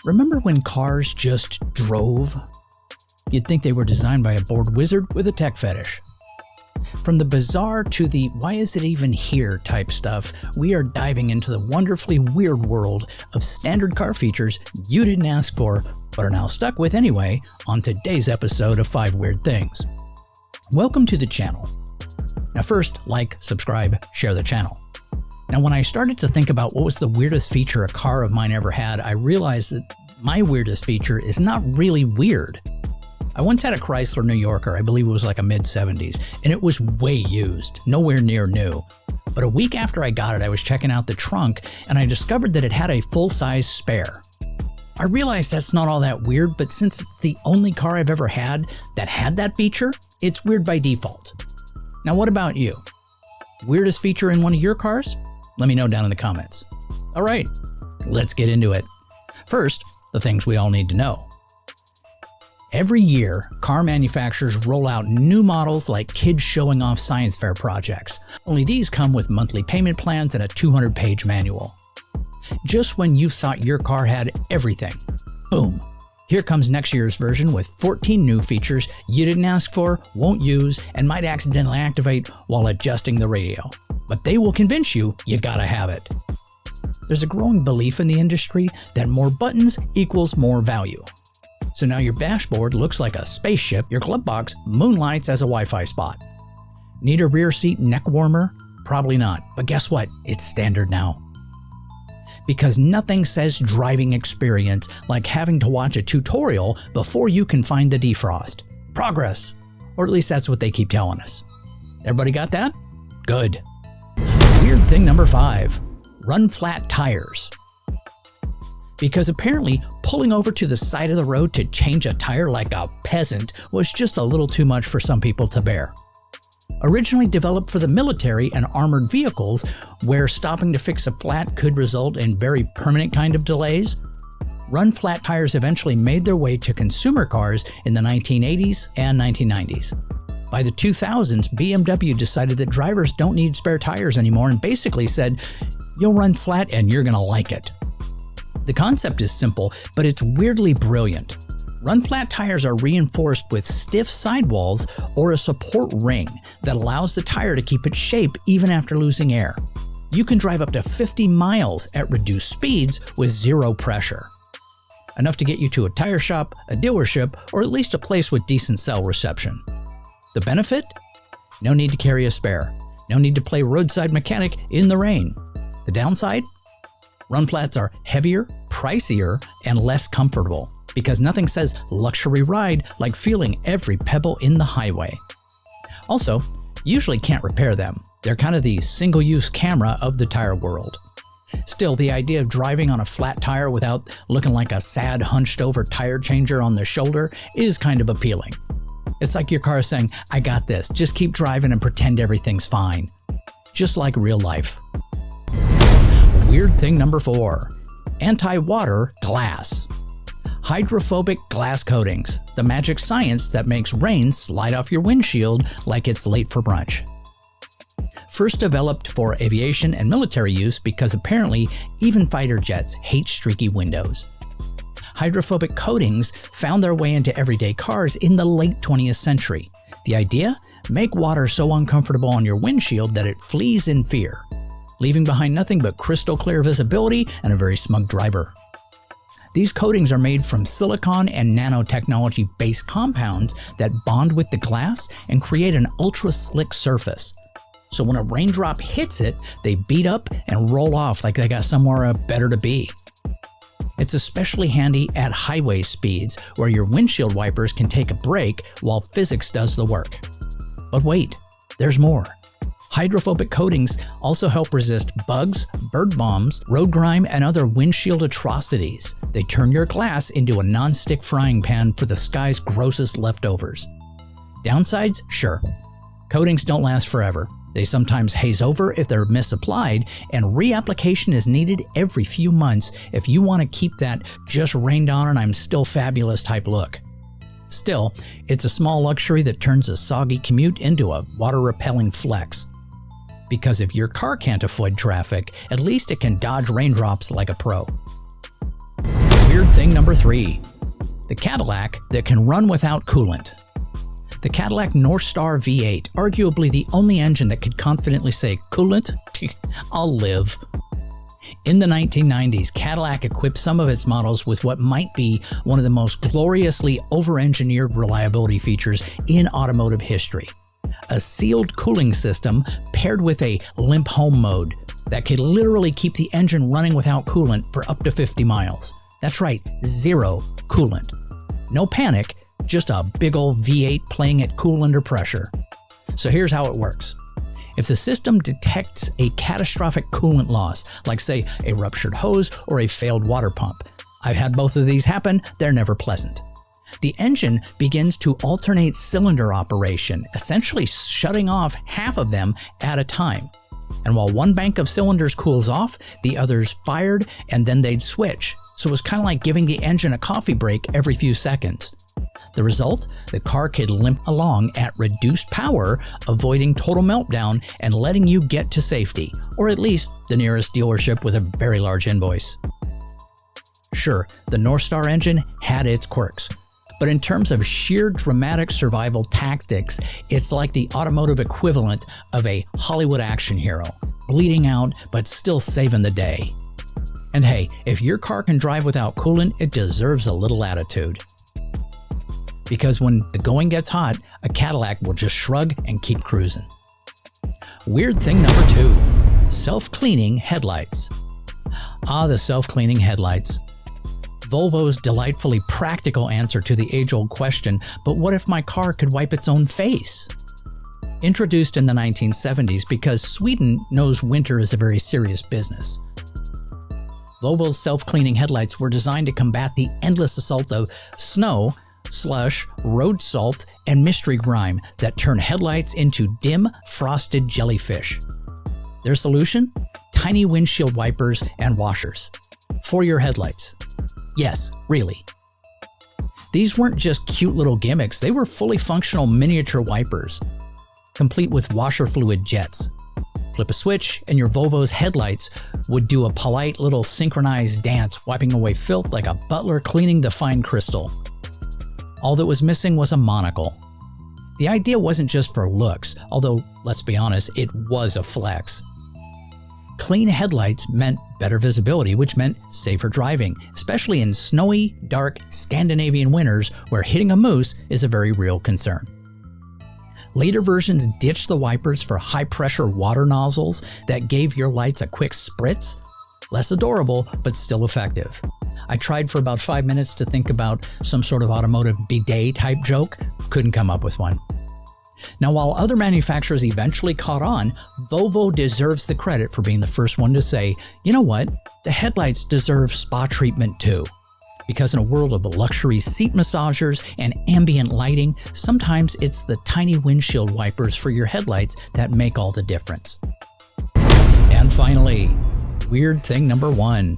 Remember when cars just drove? You'd think they were designed by a bored wizard with a tech fetish. From the bizarre to the why is it even here type stuff, we are diving into the wonderfully weird world of standard car features you didn't ask for, but are now stuck with anyway on today's episode of 5 Weird Things. Welcome to the channel. Now first, like, subscribe, share the channel. Now when I started to think about what was the weirdest feature a car of mine ever had, I realized that my weirdest feature is not really weird. I once had a Chrysler New Yorker, I believe it was like a mid-70s, and it was way used, nowhere near new. But a week after I got it, I was checking out the trunk and I discovered that it had a full-size spare. I realized that's not all that weird, but since it's the only car I've ever had that feature, it's weird by default. Now what about you? Weirdest feature in one of your cars? Let me know down in the comments. All right, let's get into it. First, the things we all need to know. Every year, car manufacturers roll out new models like kids showing off science fair projects. Only these come with monthly payment plans and a 200-page manual. Just when you thought your car had everything, boom, here comes next year's version with 14 new features you didn't ask for, won't use, and might accidentally activate while adjusting the radio. But they will convince you gotta have it. There's a growing belief in the industry that more buttons equals more value. So now your dashboard looks like a spaceship, your glove box moonlights as a Wi-Fi spot. Need a rear seat neck warmer? Probably not, but guess what? It's standard now. Because nothing says driving experience like having to watch a tutorial before you can find the defrost. Progress! Or at least that's what they keep telling us. Everybody got that? Good. Weird thing number 5. Run flat tires. Because apparently pulling over to the side of the road to change a tire like a peasant was just a little too much for some people to bear. Originally developed for the military and armored vehicles, where stopping to fix a flat could result in very permanent kind of delays, run flat tires eventually made their way to consumer cars in the 1980s and 1990s. By the 2000s, BMW decided that drivers don't need spare tires anymore and basically said, you'll run flat and you're gonna like it. The concept is simple, but it's weirdly brilliant. Run flat tires are reinforced with stiff sidewalls or a support ring that allows the tire to keep its shape even after losing air. You can drive up to 50 miles at reduced speeds with zero pressure. Enough to get you to a tire shop, a dealership, or at least a place with decent cell reception. The benefit? No need to carry a spare. No need to play roadside mechanic in the rain. The downside? Run flats are heavier, pricier, and less comfortable, because nothing says luxury ride like feeling every pebble in the highway. Also, usually can't repair them. They're kind of the single-use camera of the tire world. Still, the idea of driving on a flat tire without looking like a sad hunched-over tire changer on the shoulder is kind of appealing. It's like your car saying, I got this, just keep driving and pretend everything's fine. Just like real life. Weird thing number 4. Anti-water glass. Hydrophobic glass coatings, the magic science that makes rain slide off your windshield like it's late for brunch. First developed for aviation and military use because apparently even fighter jets hate streaky windows. Hydrophobic coatings found their way into everyday cars in the late 20th century. The idea? Make water so uncomfortable on your windshield that it flees in fear, leaving behind nothing but crystal clear visibility and a very smug driver. These coatings are made from silicon and nanotechnology-based compounds that bond with the glass and create an ultra-slick surface. So when a raindrop hits it, they beat up and roll off like they got somewhere better to be. It's especially handy at highway speeds, where your windshield wipers can take a break while physics does the work. But wait, there's more. Hydrophobic coatings also help resist bugs, bird bombs, road grime, and other windshield atrocities. They turn your glass into a non-stick frying pan for the sky's grossest leftovers. Downsides? Sure. Coatings don't last forever. They sometimes haze over if they're misapplied, and reapplication is needed every few months if you want to keep that just rained on and I'm still fabulous type look. Still, it's a small luxury that turns a soggy commute into a water-repelling flex. Because if your car can't avoid traffic, at least it can dodge raindrops like a pro. Weird thing number 3. The Cadillac that can run without coolant. The Cadillac Northstar V8, arguably the only engine that could confidently say, "Coolant? I'll live." In the 1990s, Cadillac equipped some of its models with what might be one of the most gloriously over-engineered reliability features in automotive history. A sealed cooling system paired with a limp home mode that could literally keep the engine running without coolant for up to 50 miles. That's right, 0 coolant. No panic, just a big old V8 playing it cool under pressure. So here's how it works. If the system detects a catastrophic coolant loss, like say a ruptured hose or a failed water pump, I've had both of these happen, they're never pleasant. The engine begins to alternate cylinder operation, essentially shutting off half of them at a time. And while one bank of cylinders cools off, the other's fired and then they'd switch. So it was kind of like giving the engine a coffee break every few seconds. The result? The car could limp along at reduced power, avoiding total meltdown and letting you get to safety, or at least the nearest dealership with a very large invoice. Sure, the Northstar engine had its quirks, but in terms of sheer dramatic survival tactics, it's like the automotive equivalent of a Hollywood action hero, bleeding out but still saving the day. And hey, if your car can drive without coolant, it deserves a little attitude. Because when the going gets hot, a Cadillac will just shrug and keep cruising. Weird thing number 2, self-cleaning headlights. Ah, the self-cleaning headlights. Volvo's delightfully practical answer to the age-old question, but what if my car could wipe its own face? Introduced in the 1970s because Sweden knows winter is a very serious business. Volvo's self-cleaning headlights were designed to combat the endless assault of snow, slush, road salt, and mystery grime that turn headlights into dim, frosted jellyfish. Their solution? Tiny windshield wipers and washers. For your headlights. Yes, really. These weren't just cute little gimmicks, they were fully functional miniature wipers, complete with washer fluid jets. Flip a switch and your Volvo's headlights would do a polite little synchronized dance, wiping away filth like a butler cleaning the fine crystal. All that was missing was a monocle. The idea wasn't just for looks, although, let's be honest, it was a flex. Clean headlights meant better visibility, which meant safer driving, especially in snowy, dark Scandinavian winters where hitting a moose is a very real concern. Later versions ditched the wipers for high-pressure water nozzles that gave your lights a quick spritz. Less adorable, but still effective. I tried for about 5 minutes to think about some sort of automotive bidet type joke, couldn't come up with one. Now, while other manufacturers eventually caught on, Volvo deserves the credit for being the first one to say, you know what, the headlights deserve spa treatment too. Because in a world of luxury seat massagers and ambient lighting, sometimes it's the tiny windshield wipers for your headlights that make all the difference. And finally, weird thing number 1.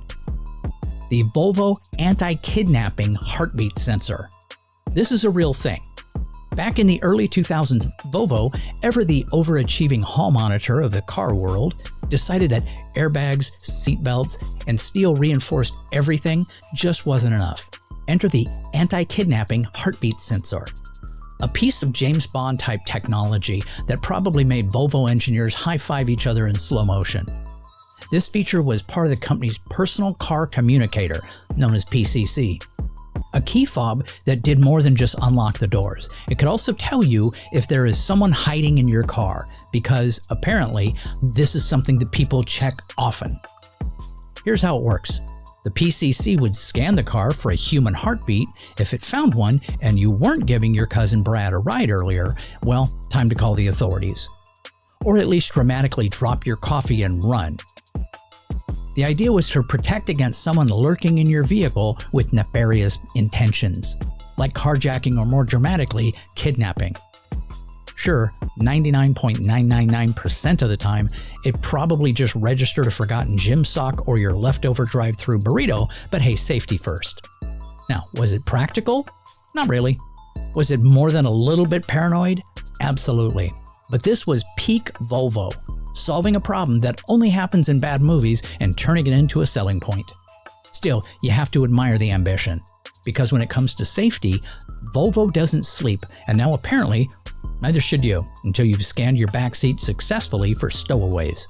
The Volvo anti-kidnapping heartbeat sensor. This is a real thing. Back in the early 2000s, Volvo, ever the overachieving hall monitor of the car world, decided that airbags, seatbelts, and steel-reinforced everything just wasn't enough. Enter the anti-kidnapping heartbeat sensor. A piece of James Bond-type technology that probably made Volvo engineers high-five each other in slow motion. This feature was part of the company's personal car communicator, known as PCC. A key fob that did more than just unlock the doors. It could also tell you if there is someone hiding in your car, because apparently this is something that people check often. Here's how it works. The PCC would scan the car for a human heartbeat. If it found one and you weren't giving your cousin Brad a ride earlier, well, time to call the authorities. Or at least dramatically drop your coffee and run. The idea was to protect against someone lurking in your vehicle with nefarious intentions, like carjacking or more dramatically, kidnapping. Sure, 99.999% of the time, it probably just registered a forgotten gym sock or your leftover drive-thru burrito, but hey, safety first. Now, was it practical? Not really. Was it more than a little bit paranoid? Absolutely. But this was peak Volvo, solving a problem that only happens in bad movies and turning it into a selling point. Still, you have to admire the ambition, because when it comes to safety, Volvo doesn't sleep, and now apparently, neither should you until you've scanned your backseat successfully for stowaways.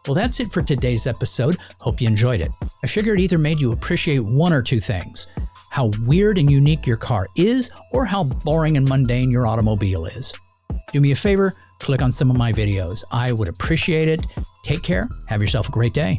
Well, that's it for today's episode. Hope you enjoyed it. I figured it either made you appreciate one or two things: how weird and unique your car is, or how boring and mundane your automobile is. Do me a favor, click on some of my videos. I would appreciate it. Take care. Have yourself a great day.